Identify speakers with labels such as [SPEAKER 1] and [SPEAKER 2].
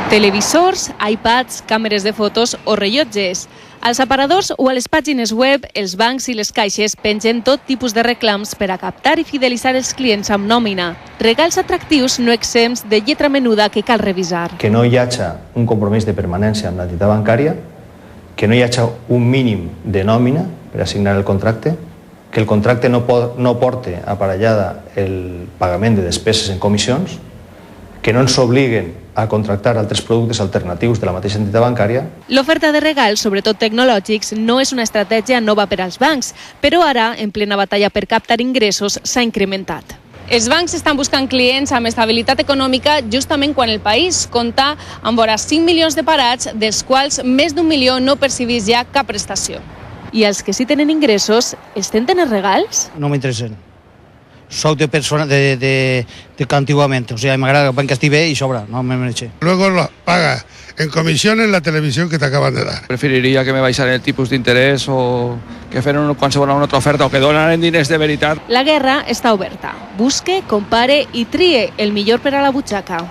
[SPEAKER 1] Televisors, iPads, càmeres de fotos o rellotges. Als aparadors o a les pàgines web, els bancs i les caixes pengen tot tipus de reclams per a captar i fidelitzar els clients amb nòmina. Regals atractius no exempts de lletra menuda que cal revisar.
[SPEAKER 2] Que no hi hagi un compromís de permanència amb l'entitat bancària, que no hi hagi un mínim de nòmina per assignar el contracte, que el contracte no porte aparellada el pagament de despeses en comissions, que no ens obliguen a contractar altres productes alternatius de la mateixa entitat bancària.
[SPEAKER 1] L'oferta de regals, sobretot tecnològics, no és una estratègia nova per als bancs, però ara, en plena batalla per captar ingressos, s'ha incrementat. Els bancs estan buscant clients amb estabilitat econòmica justament quan el país compta amb vora 5 milions de parats, dels quals més d'1 milió no percibís ja cap prestació. I els que sí tenen ingressos, els tenten els regals?
[SPEAKER 3] No m'interessen. Soy de persona de que antiguamente, o sea, me agrada que esté bien y sobra, no me merece.
[SPEAKER 4] Luego lo paga en comisiones la televisión que te acaban de dar.
[SPEAKER 5] Preferiria que me baixaren el tipus d'interès o que feren qualsevol una altra oferta o que donaren diners de veritat.
[SPEAKER 1] La guerra està oberta. Busque, compare i trie el millor per a la butxaca.